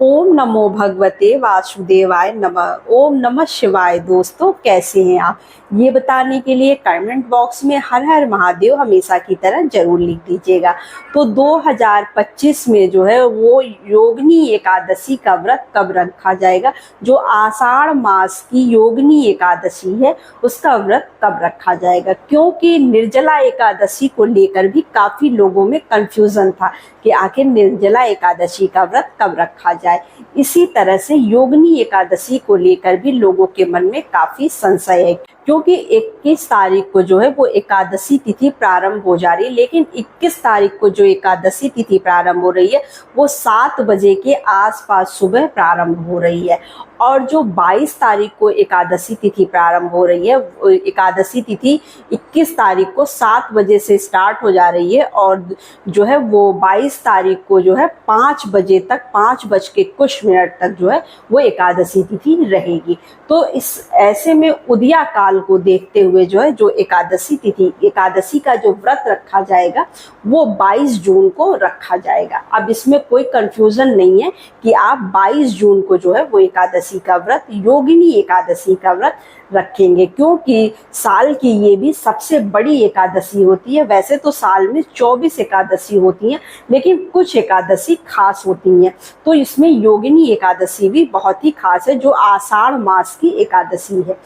ओम नमो भगवते वासुदेवाय नमः। ओम नमः शिवाय। दोस्तों, कैसे हैं आप? ये बताने के लिए कमेंट बॉक्स में हर हर महादेव हमेशा की तरह जरूर लिख दीजिएगा। तो 2025 में जो है वो योगिनी एकादशी का व्रत कब रखा जाएगा, जो आषाढ़ मास की योगिनी एकादशी है उसका व्रत कब रखा जाएगा। क्योंकि निर्जला एकादशी को लेकर भी काफी लोगों में कंफ्यूजन था कि आखिर निर्जला एकादशी का व्रत कब रखा जाए। इसी तरह से योगिनी एकादशी को लेकर भी लोगों के मन में काफी संशय है, क्योंकि 21 तारीख को जो है वो एकादशी तिथि प्रारंभ हो जा रही है, लेकिन 21 तारीख को जो एकादशी तिथि प्रारंभ हो रही है वो 7 बजे के आसपास सुबह प्रारंभ हो रही है। और जो 22 तारीख को एकादशी तिथि प्रारंभ हो रही है, एकादशी तिथि 21 तारीख को 7 बजे से स्टार्ट हो जा रही है और जो है वो 22 तारीख को जो है 5 बजे तक, 5:कुछ तक जो है वो एकादशी तिथि रहेगी। तो इस ऐसे में उदया काल को देखते हुए जो है जो एकादशी तिथि, एकादशी का जो व्रत रखा जाएगा वो 22 जून को रखा जाएगा। अब इसमें कोई कंफ्यूजन नहीं है कि आप 22 जून को जो है वो एकादशी का व्रत, योगिनी एकादशी का व्रत रखेंगे, क्योंकि साल की ये भी सबसे बड़ी एकादशी होती है। वैसे तो साल में 24 एकादशी होती हैं, लेकिन कुछ एकादशी खास होती हैं, तो इसमें योगिनी एकादशी भी बहुत ही खास है, जो आषाढ़ मास की एकादशी है।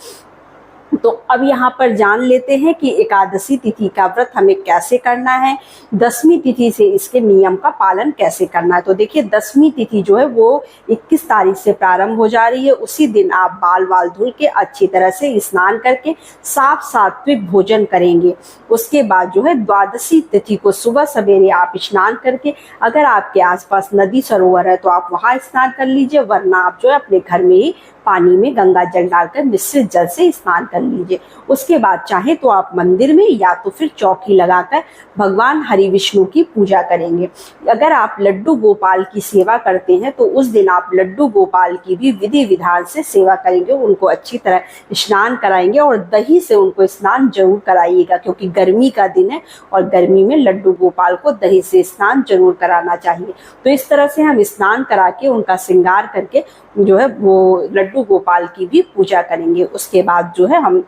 तो अब यहाँ पर जान लेते हैं कि एकादशी तिथि का व्रत हमें कैसे करना है, 10वीं तिथि से इसके नियम का पालन कैसे करना है। तो देखिए, 10वीं तिथि जो है वो 21 तारीख से प्रारंभ हो जा रही है। उसी दिन आप बाल धुल के अच्छी तरह से स्नान करके साफ सात्विक भोजन करेंगे। उसके बाद जो है द्वादशी तिथि को सुबह सवेरे आप स्नान करके, अगर आपके आसपास नदी सरोवर है तो आप वहाँ स्नान कर लीजिए, वरना आप जो है अपने घर में ही पानी में गंगा जल डालकर मिश्रित जल से स्नान कर लीजिए। उसके बाद चाहे तो आप मंदिर में या तो फिर चौकी लगाकर भगवान हरि विष्णु की पूजा करेंगे। अगर आप लड्डू गोपाल की सेवा करते हैं तो उस दिन आप लड्डू गोपाल की भी विधि विधान से सेवा करेंगे, उनको अच्छी तरह स्नान कराएंगे और दही से उनको स्नान जरूर कराइएगा, क्योंकि गर्मी का दिन है और गर्मी में लड्डू गोपाल को दही से स्नान जरूर कराना चाहिए। तो इस तरह से हम स्नान करा के उनका श्रृंगार करके जो है वो लड्डू गोपाल की भी पूजा करेंगे। उसके बाद जो है हम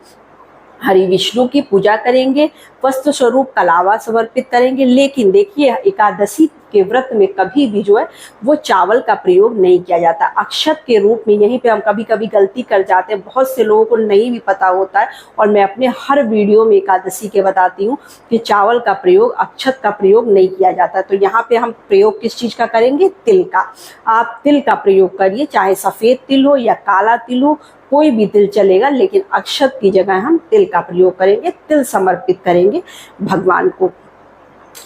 हरि विष्णु की पूजा करेंगे, वस्त्र स्वरूप कलावा समर्पित करेंगे। लेकिन देखिए, एकादशी के व्रत में कभी भी जो है वो चावल का प्रयोग नहीं किया जाता। अक्षत के रूप में, यहीं पे हम कभी कभी गलती कर जाते हैं, बहुत से लोगों को नहीं भी पता होता है, और मैं अपने हर वीडियो में एकादशी के बताती हूँ कि चावल का प्रयोग, अक्षत का प्रयोग नहीं किया जाता। तो यहाँ पे हम प्रयोग किस चीज का करेंगे? तिल का। आप तिल का प्रयोग करिए, चाहे सफेद तिल हो या काला तिल हो, कोई भी तिल चलेगा, लेकिन अक्षत की जगह हम तिल का प्रयोग करेंगे। तिल समर्पित करेंगे भगवान को।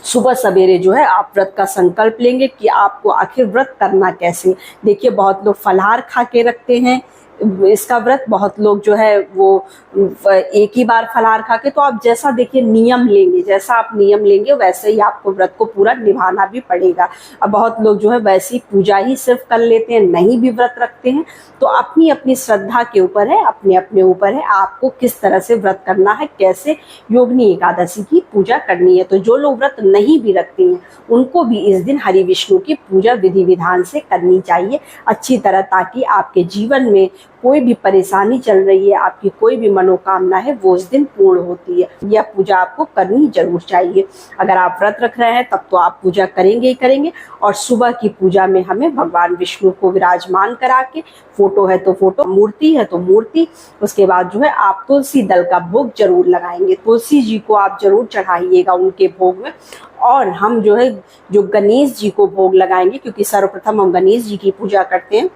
सुबह सवेरे जो है आप व्रत का संकल्प लेंगे कि आपको आखिर व्रत करना कैसे। देखिए, बहुत लोग फलाहार खा के रखते हैं इसका व्रत, बहुत लोग जो है वो एक ही बार फलाहार खा के, तो आप जैसा देखिए नियम लेंगे, जैसा आप नियम लेंगे वैसे ही आपको व्रत को पूरा निभाना भी पड़ेगा। अब बहुत लोग जो है वैसी पूजा ही सिर्फ कर लेते हैं, नहीं भी व्रत रखते हैं। तो अपनी अपनी श्रद्धा के ऊपर है, अपने अपने ऊपर है आपको किस तरह से व्रत करना है, कैसे योगिनी एकादशी की पूजा करनी है। तो जो लोग व्रत नहीं भी रखते हैं उनको भी इस दिन हरि विष्णु की पूजा विधि विधान से करनी चाहिए अच्छी तरह, ताकि आपके जीवन में कोई भी परेशानी चल रही है, आपकी कोई भी मनोकामना है, वो उस दिन पूर्ण होती है। यह पूजा आपको करनी जरूर चाहिए। अगर आप व्रत रख रहे हैं तब तो आप पूजा करेंगे ही करेंगे। और सुबह की पूजा में हमें भगवान विष्णु को विराजमान करा के, फोटो है तो फोटो, मूर्ति है तो मूर्ति, उसके बाद जो है आप तुलसी दल का भोग जरूर लगाएंगे। तुलसी जी को आप जरूर चढ़ाइएगा उनके भोग में। और हम जो है जो गणेश जी को भोग लगाएंगे, क्योंकि सर्वप्रथम हम गणेश जी की पूजा करते हैं,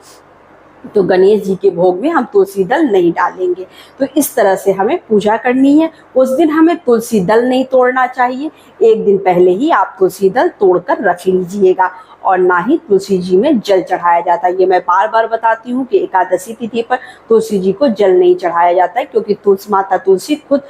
तो गणेश जी के भोग में हम तुलसी दल नहीं डालेंगे। तो इस तरह से हमें पूजा करनी है। उस दिन हमें तुलसी दल नहीं तोड़ना चाहिए, एक दिन पहले ही आप तुलसी दल तोड़कर रख लीजिएगा। और ना ही तुलसी जी में जल चढ़ाया जाता है। ये मैं बार बार बताती हूँ कि एकादशी तिथि पर तुलसी जी को जल नहीं चढ़ाया जाता है, क्योंकि तुलसी माता तुलसी खुद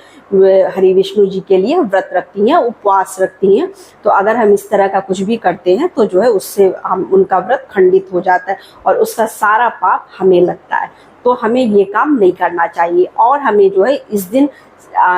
हरि विष्णु जी के लिए व्रत रखती हैं, उपवास रखती हैं। तो अगर हम इस तरह का कुछ भी करते हैं तो जो है उससे हम उनका व्रत खंडित हो जाता है और उसका सारा पाप हमें लगता है। तो हमें ये काम नहीं करना चाहिए। और हमें जो है इस दिन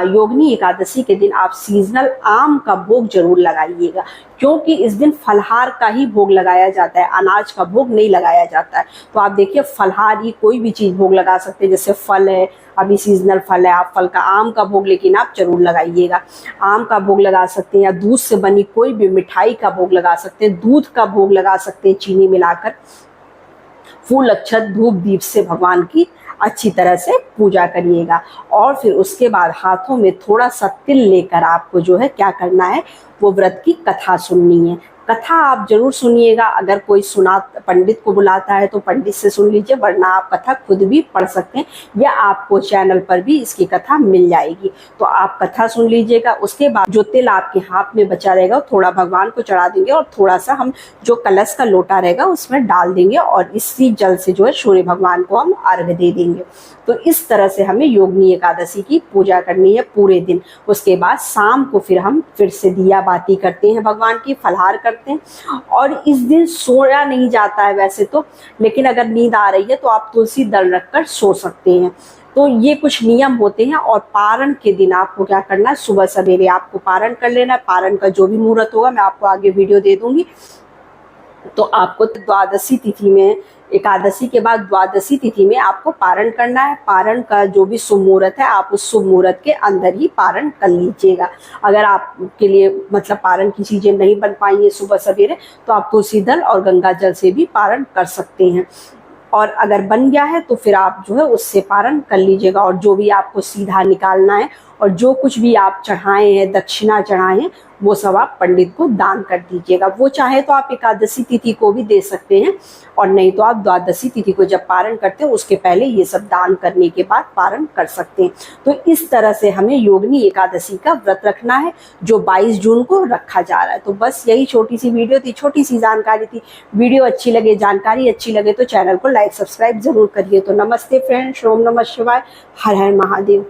योगिनी एकादशी के दिन आप सीजनल आम का भोग जरूर लगाइएगा, क्योंकि इस दिन फलहार का ही भोग लगाया जाता है, अनाज का भोग नहीं लगाया जाता है। तो आप देखिए फलहार ही कोई भी चीज भोग लगा सकते हैं, जैसे फल है, अभी सीजनल फल है, आप फल का आम का भोग लेकिन आप जरूर लगाइएगा। आम का भोग लगा सकते हैं, या दूध से बनी कोई भी मिठाई का भोग लगा सकते हैं, दूध का भोग लगा सकते हैं चीनी मिलाकर। फूल अक्षत धूप दीप से भगवान की अच्छी तरह से पूजा करिएगा। और फिर उसके बाद हाथों में थोड़ा सा तिल लेकर आपको जो है क्या करना है, वो व्रत की कथा सुननी है। कथा आप जरूर सुनिएगा, अगर कोई पंडित को बुलाता है तो पंडित से सुन लीजिए, वरना आप कथा खुद भी पढ़ सकते हैं, या आपको चैनल पर भी इसकी कथा मिल जाएगी। तो आप कथा सुन लीजिएगा। उसके बाद जो तिल आपके हाथ में बचा रहेगा थोड़ा भगवान को चढ़ा देंगे, और थोड़ा सा हम जो कलश का लोटा रहेगा उसमें डाल देंगे, और इसी जल से जो है सूर्य भगवान को हम अर्घ्य दे देंगे। तो इस तरह से हमें योगिनी एकादशी की पूजा करनी है पूरे दिन। उसके बाद शाम को फिर हम फिर से दिया बाती करते हैं, भगवान की फलहार करते हैं। और इस दिन सोया नहीं जाता है वैसे तो, लेकिन अगर नींद आ रही है तो आप तुलसी दल रखकर सो सकते हैं। तो ये कुछ नियम होते हैं। और पारण के दिन आपको क्या करना है, सुबह सवेरे आपको पारण कर लेना है। पारण का जो भी मुहूर्त होगा मैं आपको आगे वीडियो दे दूंगी। तो आपको द्वादशी तिथि में, एकादशी के बाद द्वादशी तिथि में आपको पारण करना है। पारण का जो भी शुभ मुहूर्त है आप उस शुभ मुहूर्त के अंदर ही पारण कर लीजिएगा। अगर आपके लिए मतलब पारण की चीजें नहीं बन पाई है सुबह सवेरे, तो आप तुलसी दल और गंगा जल से भी पारण कर सकते हैं। और अगर बन गया है तो फिर आप जो है उससे पारण कर लीजिएगा। और जो भी आपको सीधा निकालना है, और जो कुछ भी आप चढ़ाए हैं, दक्षिणा चढ़ाए हैं, वो सब आप पंडित को दान कर दीजिएगा। वो चाहे तो आप एकादशी तिथि को भी दे सकते हैं, और नहीं तो आप द्वादशी तिथि को जब पारण करते हैं उसके पहले ये सब दान करने के बाद पारण कर सकते हैं। तो इस तरह से हमें योगिनी एकादशी का व्रत रखना है, जो 22 जून को रखा जा रहा है। तो बस यही छोटी सी वीडियो थी, छोटी सी जानकारी थी। वीडियो अच्छी लगे, जानकारी अच्छी लगे तो चैनल को लाइक सब्सक्राइब जरूर करिए। तो नमस्ते फ्रेंड्स, ओम नमः शिवाय, हर हर महादेव।